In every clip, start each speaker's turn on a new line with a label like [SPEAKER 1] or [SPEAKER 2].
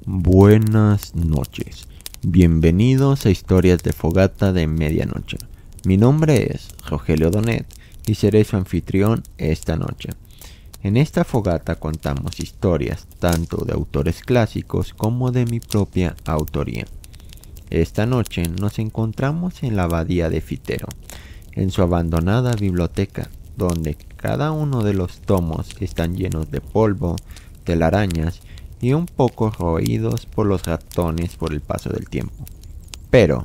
[SPEAKER 1] Buenas noches, bienvenidos a Historias de Fogata de Medianoche. Mi nombre es Rogelio Donet y seré su anfitrión esta noche. En esta fogata contamos historias tanto de autores clásicos como de mi propia autoría. Esta noche nos encontramos en la abadía de Fitero, en su abandonada biblioteca, donde cada uno de los tomos están llenos de polvo, telarañas y un poco roídos por los ratones por el paso del tiempo. Pero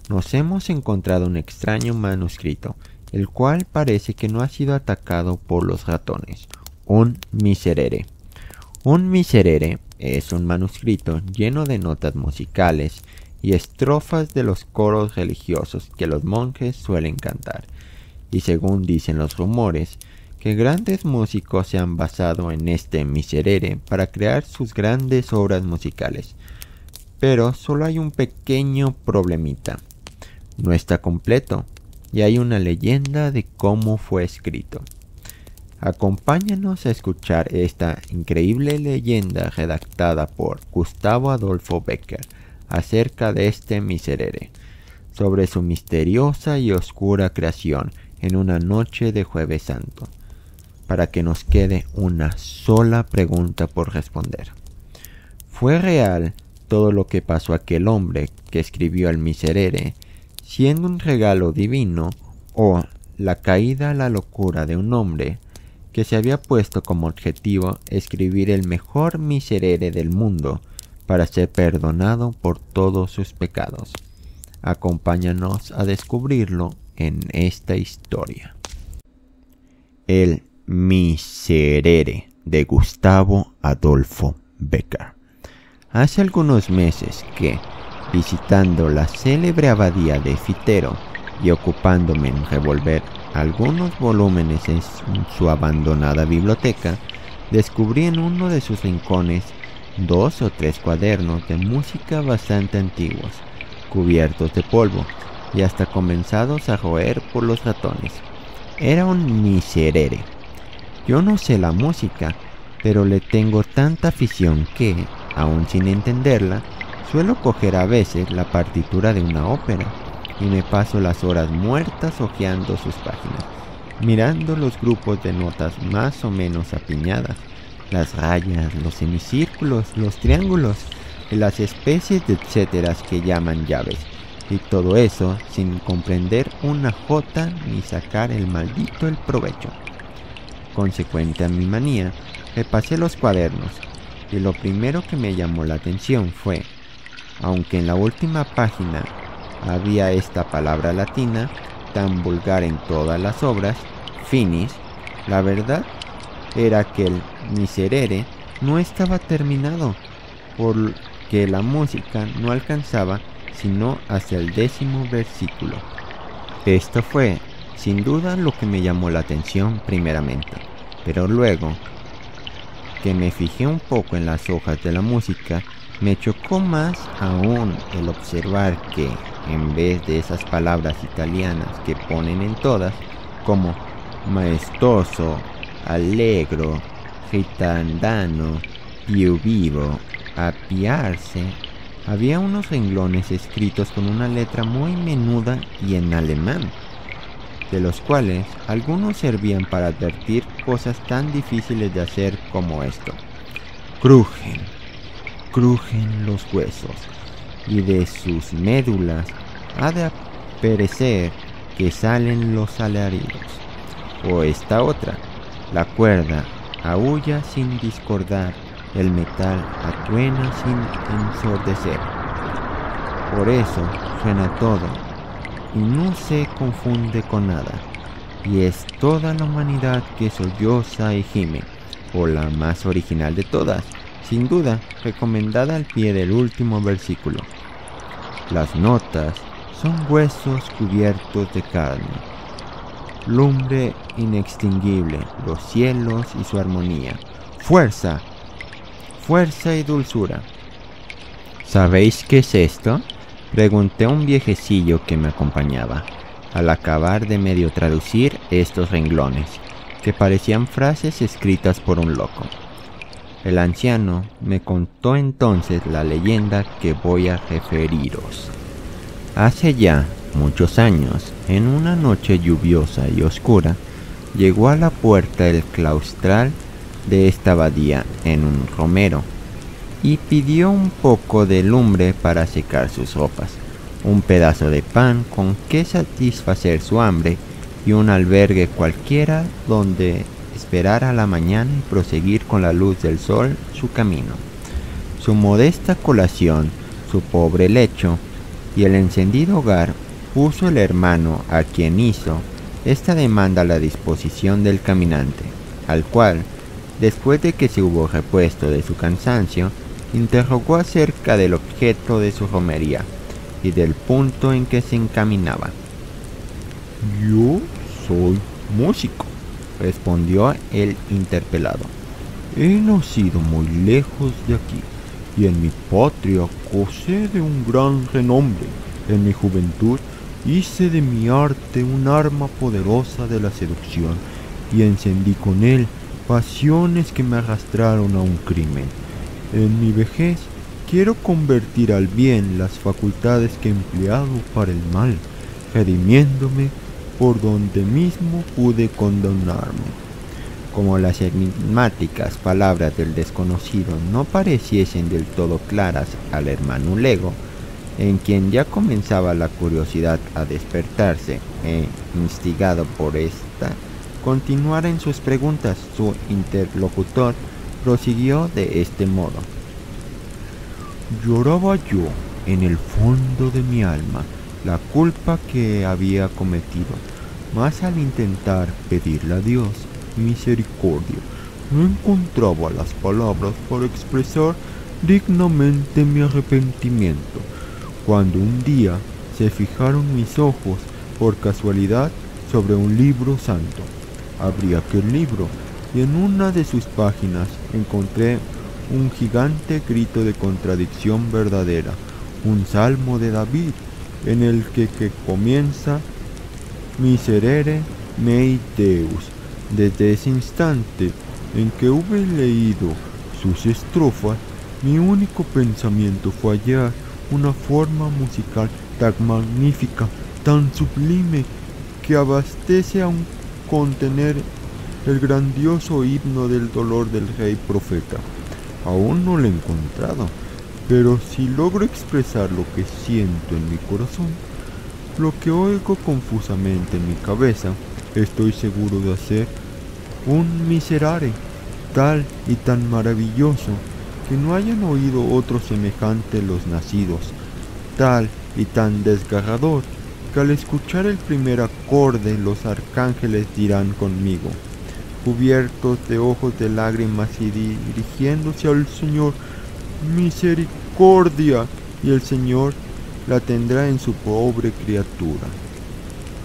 [SPEAKER 1] nos hemos encontrado un extraño manuscrito, el cual parece que no ha sido atacado por los ratones. Un miserere. Un miserere es un manuscrito lleno de notas musicales y estrofas de los coros religiosos que los monjes suelen cantar. Y según dicen los rumores, que grandes músicos se han basado en este miserere para crear sus grandes obras musicales. Pero solo hay un pequeño problemita. No está completo y hay una leyenda de cómo fue escrito. Acompáñanos a escuchar esta increíble leyenda redactada por Gustavo Adolfo Becker acerca de este miserere, sobre su misteriosa y oscura creación en una noche de Jueves Santo, para que nos quede una sola pregunta por responder. ¿Fue real todo lo que pasó a aquel hombre que escribió el miserere, siendo un regalo divino, o la caída a la locura de un hombre que se había puesto como objetivo escribir el mejor miserere del mundo para ser perdonado por todos sus pecados? Acompáñanos a descubrirlo en esta historia. El miserere de Gustavo Adolfo Becker. Hace algunos meses que, visitando la célebre abadía de Fitero y ocupándome en revolver algunos volúmenes en su abandonada biblioteca, descubrí en uno de sus rincones 2 o 3 cuadernos de música bastante antiguos, cubiertos de polvo y hasta comenzados a roer por los ratones. Era un miserere. Yo no sé la música, pero le tengo tanta afición que, aun sin entenderla, suelo coger a veces la partitura de una ópera y me paso las horas muertas hojeando sus páginas, mirando los grupos de notas más o menos apiñadas, las rayas, los semicírculos, los triángulos y las especies de etcéteras que llaman llaves, y todo eso sin comprender una jota ni sacar el maldito el provecho. Consecuente a mi manía, repasé los cuadernos, y lo primero que me llamó la atención fue, aunque en la última página había esta palabra latina, tan vulgar en todas las obras, finis, la verdad era que el miserere no estaba terminado, porque la música no alcanzaba sino hasta el 10º versículo. Esto fue, sin duda, lo que me llamó la atención primeramente, pero luego que me fijé un poco en las hojas de la música, me chocó más aún el observar que, en vez de esas palabras italianas que ponen en todas, como maestoso, allegro, ritardano, più vivo, apiarse, había unos renglones escritos con una letra muy menuda y en alemán, de los cuales algunos servían para advertir cosas tan difíciles de hacer como esto: crujen los huesos, y de sus médulas ha de perecer que salen los alaridos. O esta otra: la cuerda aúlla sin discordar, el metal atruena sin ensordecer. Por eso suena todo, y no se confunde con nada, y es toda la humanidad que solloza y gime, o la más original de todas, sin duda, recomendada al pie del último versículo. Las notas son huesos cubiertos de carne, lumbre inextinguible, los cielos y su armonía, fuerza y dulzura. ¿Sabéis qué es esto?, pregunté a un viejecillo que me acompañaba, al acabar de medio traducir estos renglones, que parecían frases escritas por un loco. El anciano me contó entonces la leyenda que voy a referiros. Hace ya muchos años, en una noche lluviosa y oscura, llegó a la puerta el claustral de esta abadía en un romero y pidió un poco de lumbre para secar sus ropas, un pedazo de pan con que satisfacer su hambre y un albergue cualquiera donde esperar a la mañana y proseguir con la luz del sol su camino. Su modesta colación, su pobre lecho y el encendido hogar puso el hermano a quien hizo esta demanda a la disposición del caminante, al cual, después de que se hubo repuesto de su cansancio, interrogó acerca del objeto de su romería y del punto en que se encaminaba. «Yo soy músico», respondió el interpelado. «He nacido muy lejos de aquí, y en mi patria gocé de un gran renombre. En mi juventud hice de mi arte un arma poderosa de la seducción, y encendí con él pasiones que me arrastraron a un crimen. En mi vejez quiero convertir al bien las facultades que he empleado para el mal, redimiéndome por donde mismo pude condonarme». Como las enigmáticas palabras del desconocido no pareciesen del todo claras al hermano Lego, en quien ya comenzaba la curiosidad a despertarse e instigado por esta, continuara en sus preguntas, su interlocutor prosiguió de este modo. «Lloraba yo en el fondo de mi alma la culpa que había cometido, mas al intentar pedirle a Dios misericordia, no encontraba las palabras para expresar dignamente mi arrepentimiento, cuando un día se fijaron mis ojos por casualidad sobre un libro santo. Abrí aquel libro y en una de sus páginas encontré un gigante grito de contradicción verdadera, un salmo de David, en el que comienza Miserere mei Deus. Desde ese instante en que hube leído sus estrofas, mi único pensamiento fue hallar una forma musical tan magnífica, tan sublime, que abastece a contener el grandioso himno del dolor del rey profeta. Aún no lo he encontrado, pero si logro expresar lo que siento en mi corazón, lo que oigo confusamente en mi cabeza, estoy seguro de hacer un miserere tal y tan maravilloso que no hayan oído otro semejante los nacidos, tal y tan desgarrador que al escuchar el primer acorde los arcángeles dirán conmigo, cubiertos de ojos de lágrimas y dirigiéndose al Señor, misericordia, y el Señor la tendrá en su pobre criatura».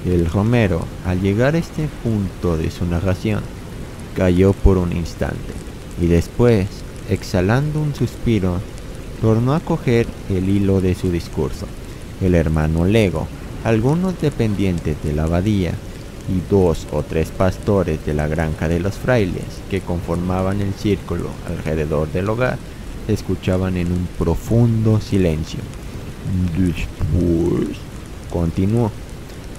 [SPEAKER 1] El romero, al llegar a este punto de su narración, calló por un instante, y después, exhalando un suspiro, tornó a coger el hilo de su discurso. El hermano Lego, algunos dependientes de la abadía y 2 o 3 pastores de la granja de los frailes que conformaban el círculo alrededor del hogar, escuchaban en un profundo silencio. «Después», continuó,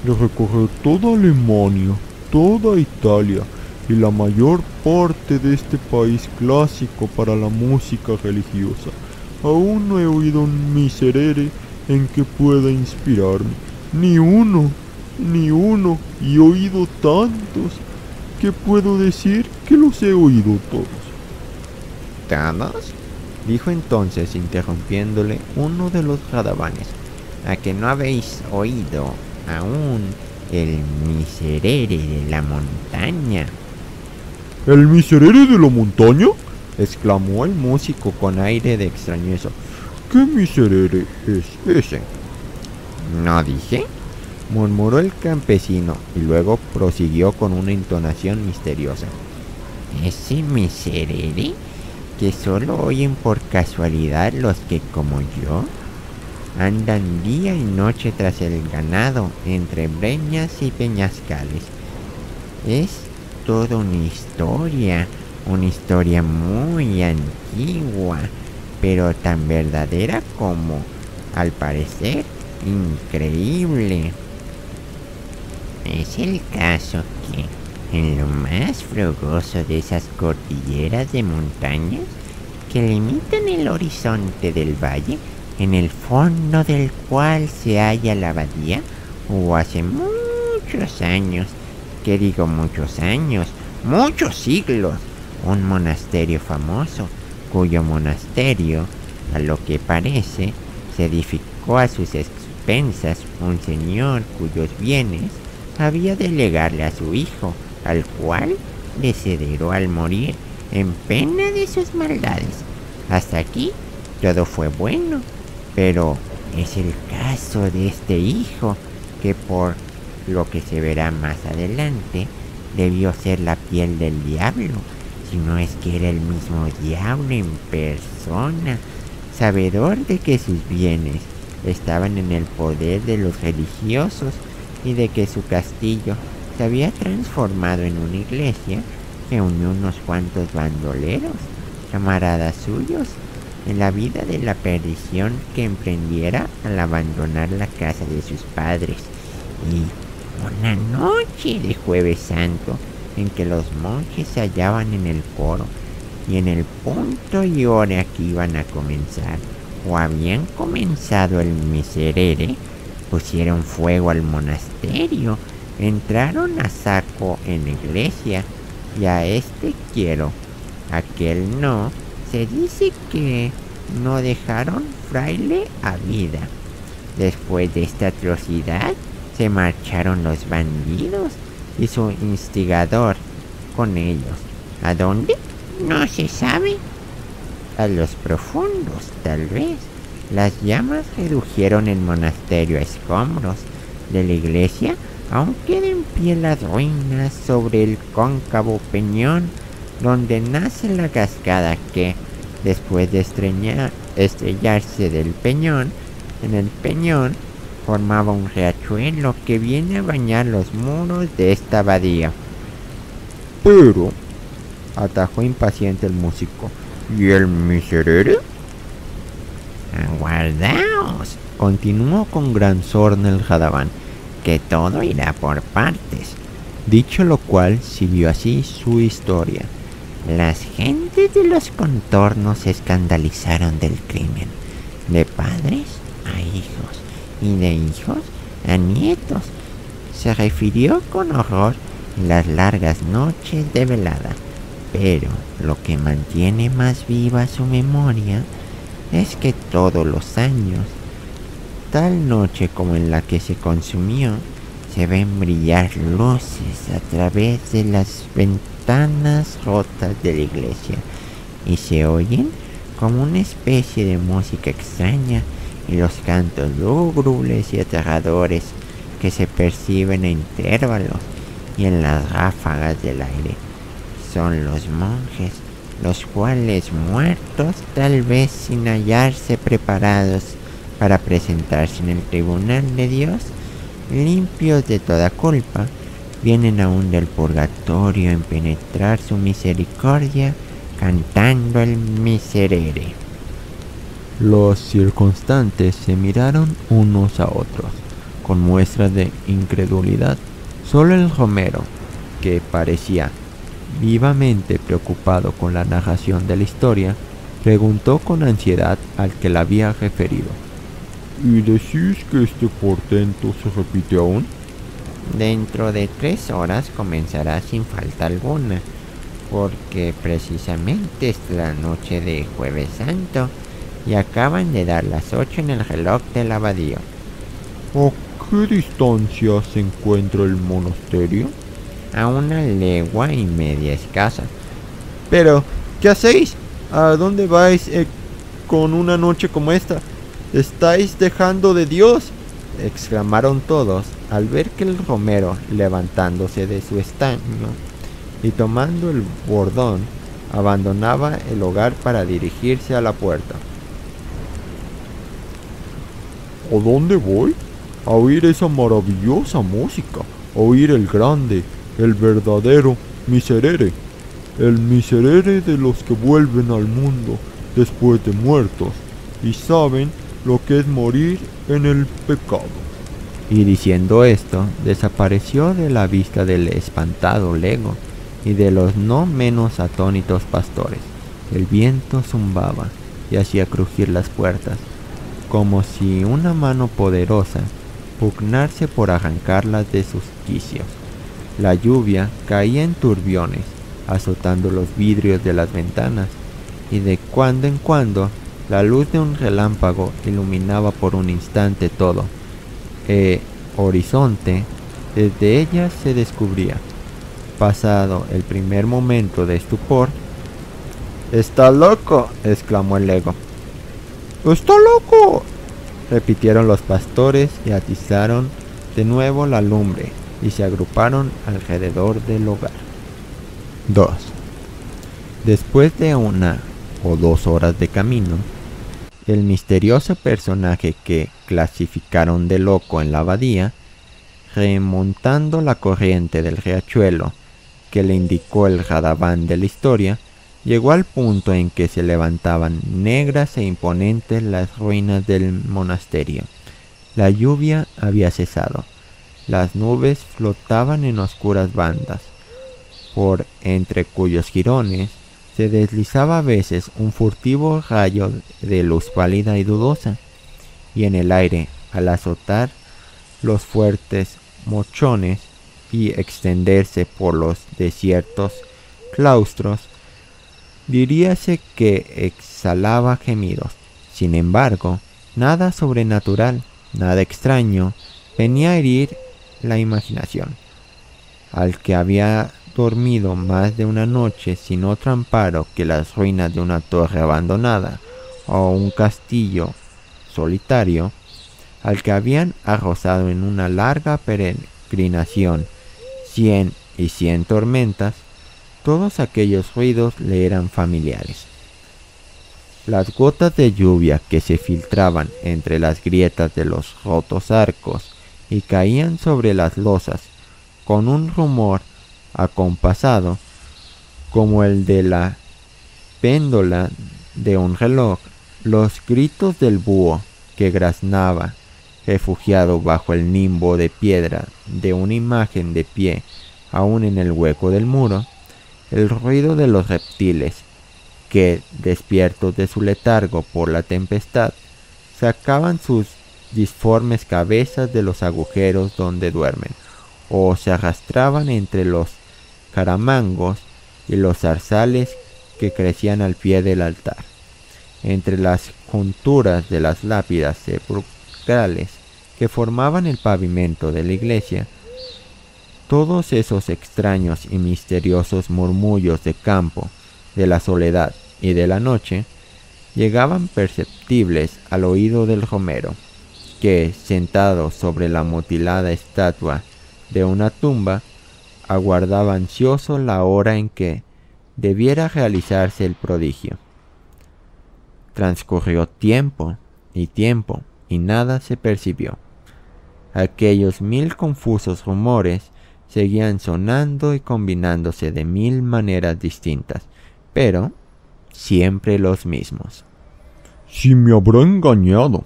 [SPEAKER 1] «de recorrer toda Alemania, toda Italia y la mayor parte de este país clásico para la música religiosa, aún no he oído un miserere en que pueda inspirarme, ni uno, y he oído tantos que puedo decir que los he oído todos». «¿Todos?», dijo entonces, interrumpiéndole uno de los radabanes. «¿A que no habéis oído aún el miserere de la montaña?»
[SPEAKER 2] «¿El miserere de la montaña?»,
[SPEAKER 1] exclamó el músico con aire de extrañeza.
[SPEAKER 2] «¿Qué miserere es ese?».
[SPEAKER 1] «¿No dije?», murmuró el campesino y luego prosiguió con una entonación misteriosa. «Ese miserere que solo oyen por casualidad los que, como yo, andan día y noche tras el ganado entre breñas y peñascales. Es toda una historia, una historia muy antigua, pero tan verdadera como, al parecer, increíble. Es el caso que, en lo más frugoso de esas cordilleras de montañas que limitan el horizonte del valle, en el fondo del cual se halla la abadía, hubo hace muchos años, que digo muchos años, muchos siglos, un monasterio famoso, cuyo monasterio, a lo que parece, se edificó a sus expensas un señor cuyos bienes había de legarle a su hijo, al cual desheredó al morir en pena de sus maldades. Hasta aquí todo fue bueno, pero es el caso de este hijo que, por lo que se verá más adelante, debió ser la piel del diablo, si no es que era el mismo diablo en persona, sabedor de que sus bienes estaban en el poder de los religiosos y de que su castillo se había transformado en una iglesia, que unió unos cuantos bandoleros, camaradas suyos, en la vida de la perdición que emprendiera al abandonar la casa de sus padres. Y una noche de Jueves Santo, en que los monjes se hallaban en el coro, y en el punto y hora que iban a comenzar, o habían comenzado el miserere, pusieron fuego al monasterio, entraron a saco en la iglesia, y a este quiero, aquel no, se dice que no dejaron fraile a vida. Después de esta atrocidad, se marcharon los bandidos y su instigador con ellos. ¿A dónde? No se sabe. A los profundos, tal vez. Las llamas redujeron el monasterio a escombros. De la iglesia aún quedan en pie las ruinas sobre el cóncavo peñón donde nace la cascada que, después de estrellarse del peñón, en el peñón formaba un riachuelo que viene a bañar los muros de esta abadía.
[SPEAKER 2] Pero,
[SPEAKER 1] Atajó impaciente el músico.
[SPEAKER 2] ¿y el miserere?
[SPEAKER 1] Aguardaos, continuó con gran sorna el Jadabán, que todo irá por partes. Dicho lo cual, siguió así su historia. Las gentes de los contornos se escandalizaron del crimen, de padres a hijos y de hijos a nietos. Se refirió con horror las largas noches de velada, pero lo que mantiene más viva su memoria es que todos los años, tal noche como en la que se consumió, se ven brillar luces a través de las ventanas rotas de la iglesia y se oyen como una especie de música extraña y los cantos lúgubres y aterradores que se perciben a intervalos y en las ráfagas del aire. Son los monjes, los cuales, muertos tal vez sin hallarse preparados para presentarse en el tribunal de Dios, limpios de toda culpa, vienen aún del purgatorio en penetrar su misericordia, cantando el miserere.
[SPEAKER 2] Los circunstantes se miraron unos a otros, con muestras de incredulidad. Solo el Romero, que parecía vivamente preocupado con la narración de la historia, preguntó con ansiedad al que la había referido.
[SPEAKER 3] ¿Y decís que este portento se repite aún?
[SPEAKER 1] Dentro de 3 horas comenzará sin falta alguna, porque precisamente es la noche de Jueves Santo y acaban de dar las 8 en el reloj del abadío.
[SPEAKER 3] ¿A qué distancia se encuentra el monasterio?
[SPEAKER 1] A 1 legua y media escasa.
[SPEAKER 2] Pero, ¿qué hacéis? ¿A dónde vais con una noche como esta? ¡Estáis dejando de Dios!, exclamaron todos al ver que el Romero, levantándose de su estaño y tomando el bordón, abandonaba el hogar para dirigirse a la puerta.
[SPEAKER 3] ¿A dónde voy? A oír esa maravillosa música, a oír el grande, el verdadero miserere. el miserere de los que vuelven al mundo después de muertos y saben lo que es morir en el pecado.
[SPEAKER 1] Y diciendo esto, desapareció de la vista del espantado lego y de los no menos atónitos pastores. El viento zumbaba y hacía crujir las puertas, como si una mano poderosa pugnase por arrancarlas de sus quicios. La lluvia caía en turbiones, azotando los vidrios de las ventanas, y de cuando en cuando la luz de un relámpago iluminaba por un instante todo. Horizonte, desde ella se descubría. Pasado el primer momento de estupor,
[SPEAKER 2] ¡Está loco!,
[SPEAKER 1] exclamó el lego.
[SPEAKER 2] ¡Está loco!,
[SPEAKER 1] repitieron los pastores y atizaron de nuevo la lumbre y se agruparon alrededor del hogar. 2. Después de 1 o 2 horas de camino, el misterioso personaje que clasificaron de loco en la abadía, remontando la corriente del riachuelo que le indicó el radaván de la historia, llegó al punto en que se levantaban negras e imponentes las ruinas del monasterio. La lluvia había cesado. Las nubes flotaban en oscuras bandas, por entre cuyos jirones se deslizaba a veces un furtivo rayo de luz pálida y dudosa, y en el aire, al azotar los fuertes mochones y extenderse por los desiertos claustros, diríase que exhalaba gemidos. Sin embargo, nada sobrenatural, nada extraño, venía a herir la imaginación. Al que había dormido más de una noche sin otro amparo que las ruinas de una torre abandonada o un castillo solitario, al que habían arrozado en una larga peregrinación 100 y 100 tormentas, todos aquellos ruidos le eran familiares. Las gotas de lluvia que se filtraban entre las grietas de los rotos arcos y caían sobre las losas con un rumor acompasado como el de la péndola de un reloj, los gritos del búho que graznaba refugiado bajo el nimbo de piedra de una imagen de pie aún en el hueco del muro, el ruido de los reptiles que, despiertos de su letargo por la tempestad, sacaban sus disformes cabezas de los agujeros donde duermen, o se arrastraban entre los caramangos y los zarzales que crecían al pie del altar. Entre las junturas de las lápidas sepulcrales que formaban el pavimento de la iglesia, todos esos extraños y misteriosos murmullos de campo, de la soledad y de la noche, llegaban perceptibles al oído del romero, que, sentado sobre la mutilada estatua de una tumba, aguardaba ansioso la hora en que debiera realizarse el prodigio. Transcurrió tiempo, y nada se percibió. Aquellos 1000 confusos rumores seguían sonando y combinándose de 1000 maneras distintas, pero siempre los mismos.
[SPEAKER 3] «Si me habrá engañado»,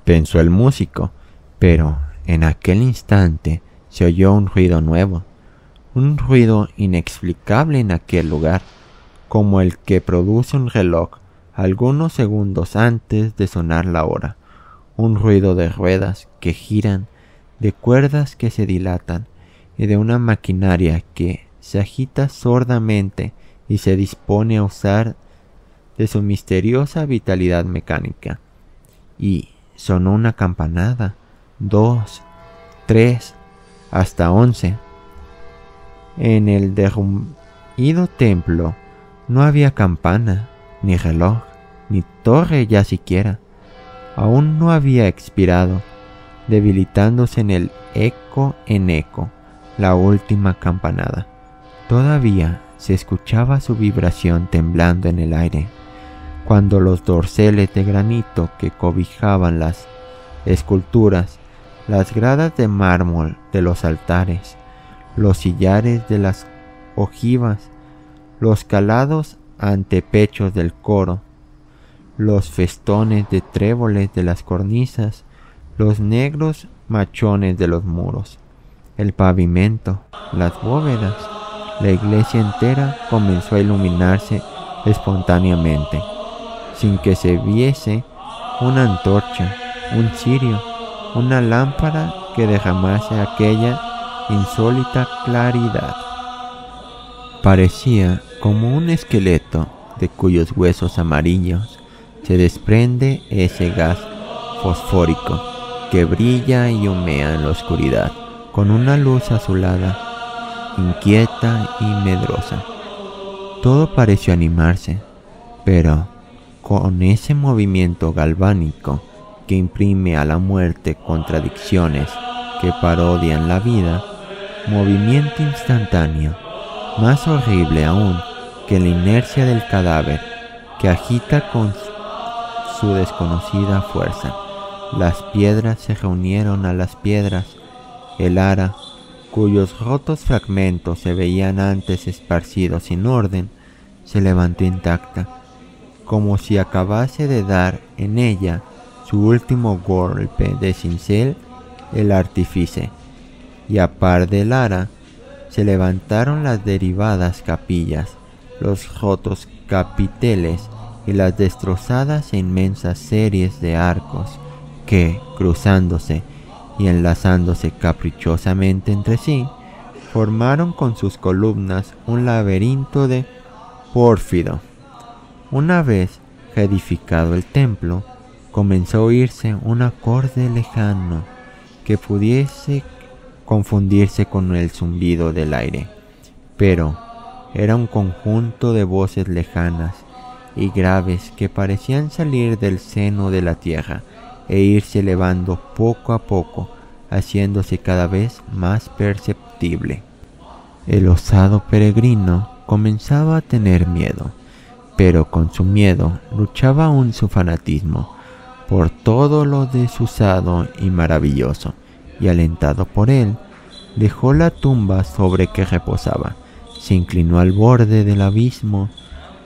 [SPEAKER 1] pensó el músico, pero en aquel instante se oyó un ruido nuevo, un ruido inexplicable en aquel lugar, como el que produce un reloj algunos segundos antes de sonar la hora, un ruido de ruedas que giran, de cuerdas que se dilatan y de una maquinaria que se agita sordamente y se dispone a usar de su misteriosa vitalidad mecánica. Y sonó una campanada, 2, 3, hasta 11. En el derruido templo no había campana, ni reloj, ni torre ya siquiera. Aún no había expirado, debilitándose en el eco en eco, la última campanada. Todavía se escuchaba su vibración temblando en el aire, cuando los dorseles de granito que cobijaban las esculturas, las gradas de mármol de los altares, los sillares de las ojivas, los calados antepechos del coro, los festones de tréboles de las cornisas, los negros machones de los muros, el pavimento, las bóvedas. La iglesia entera comenzó a iluminarse espontáneamente, sin que se viese una antorcha, un cirio, una lámpara que derramase aquella insólita claridad. Parecía como un esqueleto de cuyos huesos amarillos se desprende ese gas fosfórico que brilla y humea en la oscuridad con una luz azulada, inquieta y medrosa. Todo pareció animarse, pero con ese movimiento galvánico que imprime a la muerte contradicciones que parodian la vida, movimiento instantáneo, más horrible aún que la inercia del cadáver que agita con su desconocida fuerza. Las piedras se reunieron a las piedras, el ara, cuyos rotos fragmentos se veían antes esparcidos sin orden, se levantó intacta, como si acabase de dar en ella su último golpe de cincel el artífice, y a par del ara se levantaron las derivadas capillas, los rotos capiteles y las destrozadas e inmensas series de arcos que, cruzándose y enlazándose caprichosamente entre sí, formaron con sus columnas un laberinto de pórfido. Una vez reedificado el templo, comenzó a oírse un acorde lejano que pudiese confundirse con el zumbido del aire, pero era un conjunto de voces lejanas y graves que parecían salir del seno de la tierra e irse elevando poco a poco, haciéndose cada vez más perceptible. El osado peregrino comenzaba a tener miedo, pero con su miedo luchaba aún su fanatismo por todo lo desusado y maravilloso, y alentado por él, dejó la tumba sobre que reposaba, se inclinó al borde del abismo,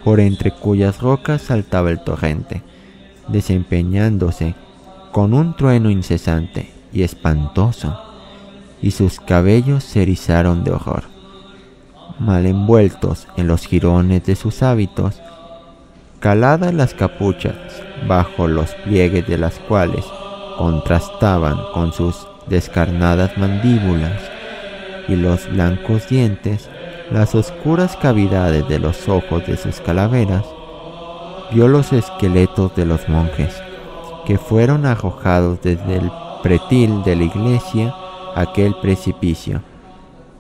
[SPEAKER 1] por entre cuyas rocas saltaba el torrente, desempeñándose con un trueno incesante y espantoso, y sus cabellos se erizaron de horror. Mal envueltos en los jirones de sus hábitos, caladas las capuchas bajo los pliegues de las cuales contrastaban con sus descarnadas mandíbulas y los blancos dientes las oscuras cavidades de los ojos de sus calaveras, vio los esqueletos de los monjes que fueron arrojados desde el pretil de la iglesia a aquel precipicio,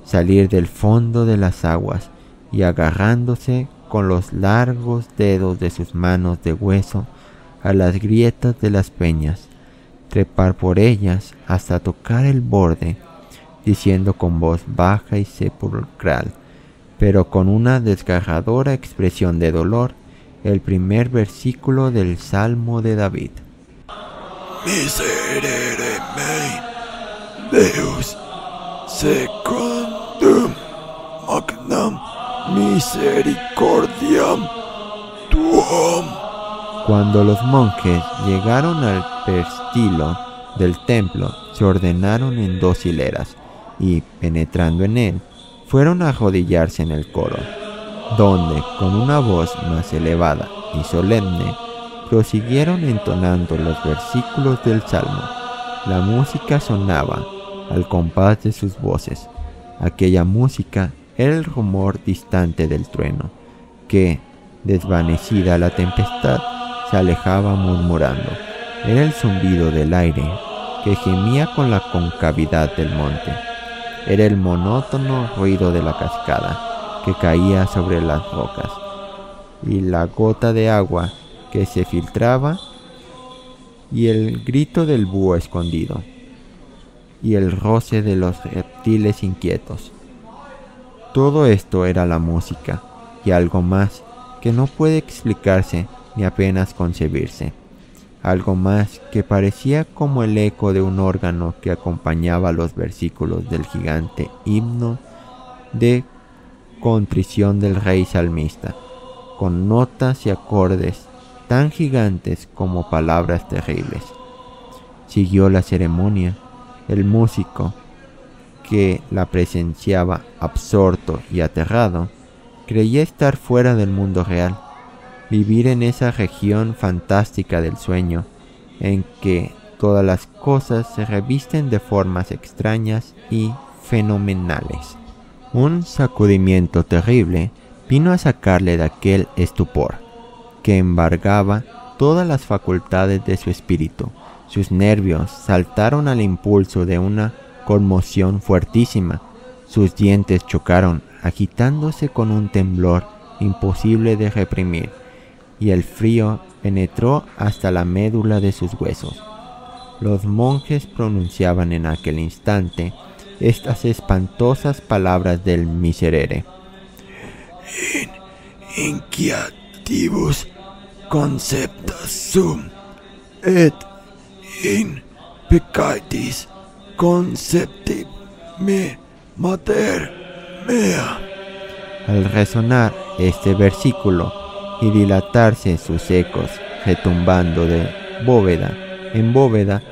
[SPEAKER 1] salir del fondo de las aguas y agarrándose con los largos dedos de sus manos de hueso a las grietas de las peñas, trepar por ellas hasta tocar el borde, diciendo con voz baja y sepulcral, pero con una desgarradora expresión de dolor, el primer versículo del Salmo de David.
[SPEAKER 3] Miserere mei, Deus, secundum magnam misericordiam tuam.
[SPEAKER 1] Cuando los monjes llegaron al peristilo del templo, se ordenaron en 2 hileras y, penetrando en él, fueron a arrodillarse en el coro, donde, con una voz más elevada y solemne, prosiguieron entonando los versículos del Salmo. La música sonaba al compás de sus voces. Aquella música era el rumor distante del trueno, que, desvanecida la tempestad, se alejaba murmurando. Era el zumbido del aire, que gemía con la concavidad del monte. Era el monótono ruido de la cascada, que caía sobre las rocas, y la gota de agua que se filtraba, y el grito del búho escondido, y el roce de los reptiles inquietos. Todo esto era la música, y algo más que no puede explicarse ni apenas concebirse. Algo más que parecía como el eco de un órgano que acompañaba los versículos del gigante himno de contrición del rey salmista, con notas y acordes tan gigantes como palabras terribles. Siguió la ceremonia. El músico, que la presenciaba absorto y aterrado, creía estar fuera del mundo real, vivir en esa región fantástica del sueño, en que todas las cosas se revisten de formas extrañas y fenomenales. Un sacudimiento terrible vino a sacarle de aquel estupor, que embargaba todas las facultades de su espíritu. Sus nervios saltaron al impulso de una conmoción fuertísima. Sus dientes chocaron, agitándose con un temblor imposible de reprimir, y el frío penetró hasta la médula de sus huesos. Los monjes pronunciaban en aquel instante estas espantosas palabras del Miserere:
[SPEAKER 2] In inquietibus concepta sum, et in peccatis concepti me mater mea.
[SPEAKER 1] Al resonar este versículo y dilatarse sus ecos retumbando de bóveda en bóveda,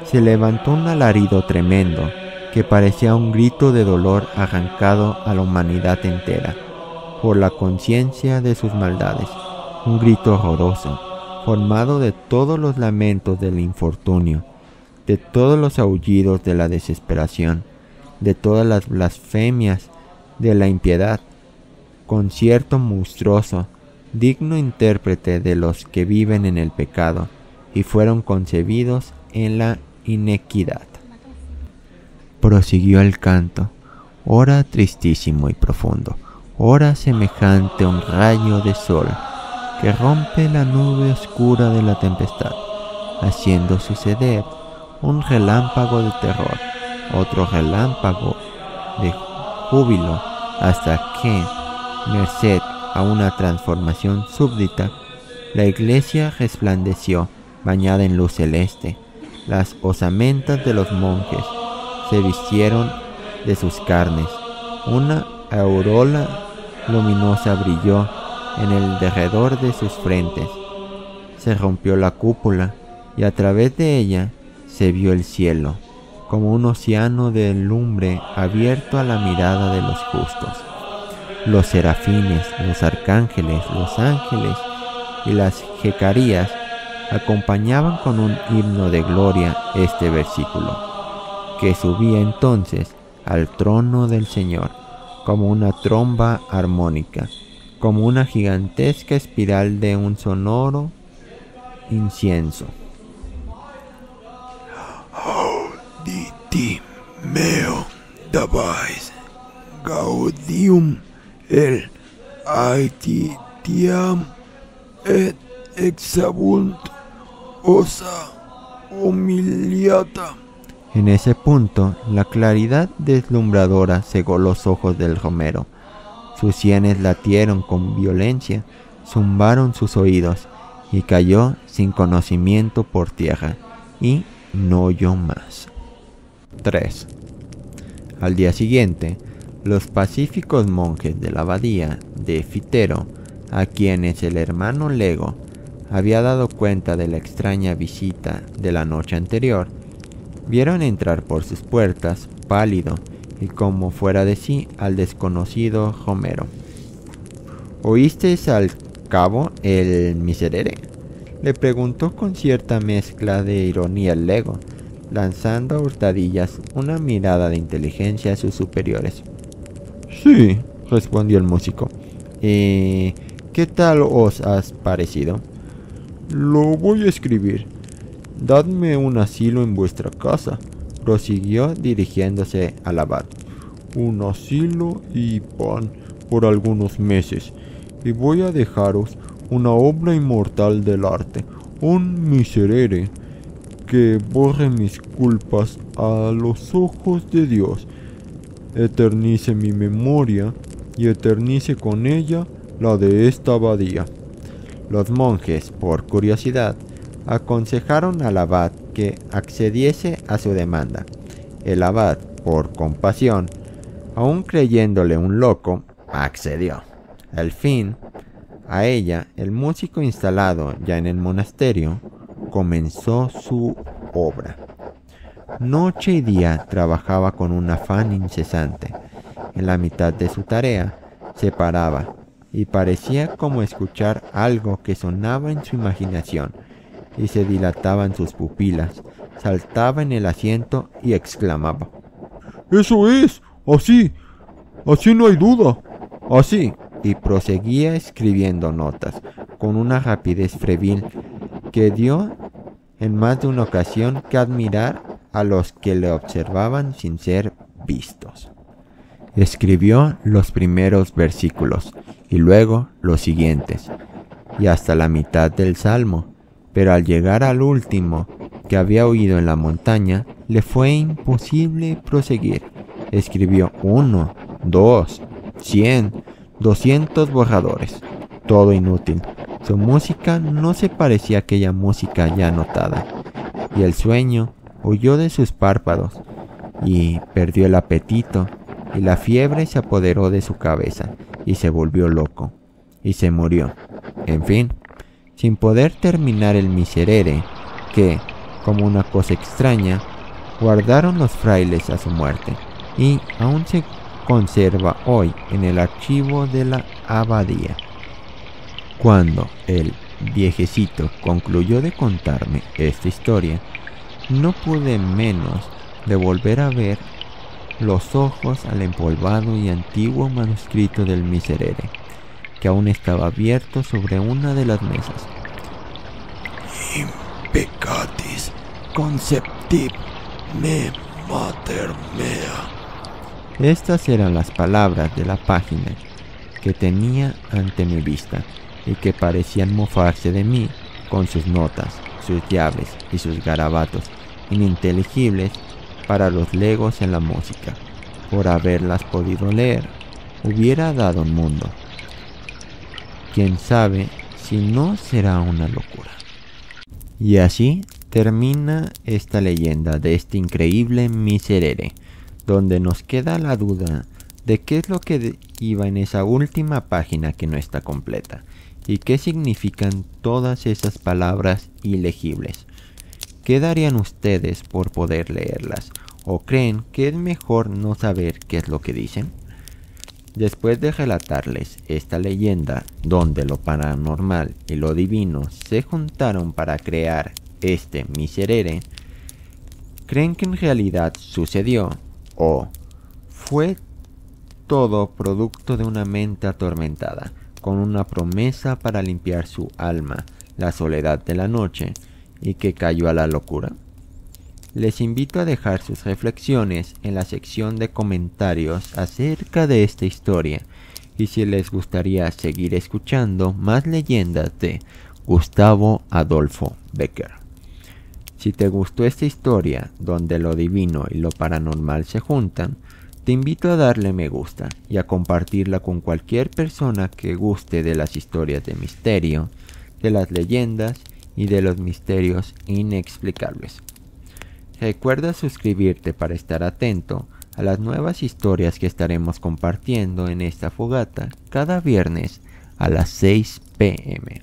[SPEAKER 1] se levantó un alarido tremendo que parecía un grito de dolor arrancado a la humanidad entera por la conciencia de sus maldades, un grito horroroso, formado de todos los lamentos del infortunio, de todos los aullidos de la desesperación, de todas las blasfemias de la impiedad, concierto monstruoso, digno intérprete de los que viven en el pecado y fueron concebidos en la inequidad. Prosiguió el canto, ora tristísimo y profundo, ora semejante a un rayo de sol que rompe la nube oscura de la tempestad, haciendo suceder un relámpago de terror, otro relámpago de júbilo, hasta que, merced a una transformación súbdita, la iglesia resplandeció, bañada en luz celeste. Las osamentas de los monjes se vistieron de sus carnes. Una aureola luminosa brilló en el derredor de sus frentes. Se rompió la cúpula y a través de ella se vio el cielo, como un océano de lumbre abierto a la mirada de los justos. Los serafines, los arcángeles, los ángeles y las jecarías acompañaban con un himno de gloria este versículo, que subía entonces al trono del Señor como una tromba armónica, como una gigantesca espiral de un sonoro incienso.
[SPEAKER 2] Auditi meo dabais gaudium el aetitiam et exabunt osa humiliata.
[SPEAKER 1] En ese punto, la claridad deslumbradora cegó los ojos del romero. Sus sienes latieron con violencia, zumbaron sus oídos, y cayó sin conocimiento por tierra, y no oyó más. 3. Al día siguiente, los pacíficos monjes de la abadía de Fitero, a quienes el hermano Lego había dado cuenta de la extraña visita de la noche anterior, vieron entrar por sus puertas, pálido y como fuera de sí, al desconocido romero. ¿Oísteis al cabo el Miserere?, le preguntó con cierta mezcla de ironía el Lego, lanzando a hurtadillas una mirada de inteligencia a sus superiores.
[SPEAKER 3] Sí,
[SPEAKER 1] respondió el músico. ¿Qué tal os has parecido?
[SPEAKER 3] lo voy a escribir. Dadme un asilo en vuestra casa,
[SPEAKER 1] prosiguió dirigiéndose al abad.
[SPEAKER 3] Un asilo y pan por algunos meses, y voy a dejaros una obra inmortal del arte, un Miserere, que borre mis culpas a los ojos de Dios, eternice mi memoria y eternice con ella la de esta abadía.
[SPEAKER 1] Los monjes, por curiosidad, aconsejaron al abad que accediese a su demanda. El abad, por compasión, aun creyéndole un loco, accedió. Al fin, a ella, el músico instalado ya en el monasterio, comenzó su obra. Noche y día trabajaba con un afán incesante. En la mitad de su tarea se paraba y parecía como escuchar algo que sonaba en su imaginación, y se dilataban sus pupilas, saltaba en el asiento y exclamaba:
[SPEAKER 3] ¡Eso es! ¡Así! ¡Así no hay duda!
[SPEAKER 1] ¡Así! Y proseguía escribiendo notas con una rapidez febril que dio en más de una ocasión que admirar a los que le observaban sin ser vistos. Escribió los primeros versículos y luego los siguientes, y hasta la mitad del salmo, pero al llegar al último que había oído en la montaña, le fue imposible proseguir. Escribió 1, 2, 100, 200 borradores, todo inútil. Su música no se parecía a aquella música ya notada, y el sueño huyó de sus párpados, y perdió el apetito, y la fiebre se apoderó de su cabeza, y se volvió loco, y se murió. En fin, sin poder terminar el miserere que, como una cosa extraña, guardaron los frailes a su muerte, y aún se conserva hoy en el archivo de la abadía. Cuando el viejecito concluyó de contarme esta historia, no pude menos de volver a ver los ojos al empolvado y antiguo manuscrito del miserere, que aún estaba abierto sobre una de las mesas.
[SPEAKER 2] Impecatis conceptib me mater mea.
[SPEAKER 1] Estas eran las palabras de la página que tenía ante mi vista y que parecían mofarse de mí con sus notas, sus llaves y sus garabatos ininteligibles para los legos en la música. Por haberlas podido leer, hubiera dado un mundo. Quién sabe si no será una locura. Y así termina esta leyenda de este increíble miserere, donde nos queda la duda de qué es lo que iba en esa última página que no está completa, y qué significan todas esas palabras ilegibles. ¿Qué darían ustedes por poder leerlas? ¿O creen que es mejor no saber qué es lo que dicen? Después de relatarles esta leyenda, donde lo paranormal y lo divino se juntaron para crear este miserere, ¿creen que en realidad sucedió? ¿O fue todo producto de una mente atormentada, con una promesa para limpiar su alma, la soledad de la noche, y que cayó a la locura? Les invito a dejar sus reflexiones en la sección de comentarios acerca de esta historia, y si les gustaría seguir escuchando más leyendas de Gustavo Adolfo Bécquer. Si te gustó esta historia, donde lo divino y lo paranormal se juntan, te invito a darle me gusta y a compartirla con cualquier persona que guste de las historias de misterio, de las leyendas y de los misterios inexplicables. Recuerda suscribirte para estar atento a las nuevas historias que estaremos compartiendo en esta fogata cada viernes a las 6 p.m.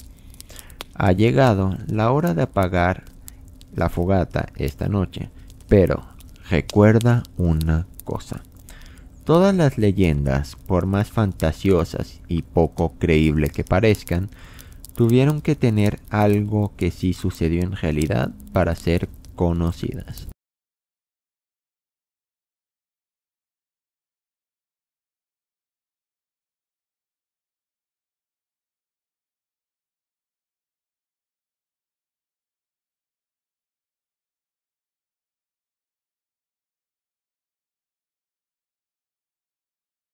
[SPEAKER 1] Ha llegado la hora de apagar la fogata esta noche, pero recuerda una cosa: todas las leyendas, por más fantasiosas y poco creíble que parezcan, tuvieron que tener algo que sí sucedió en realidad para ser conocidas.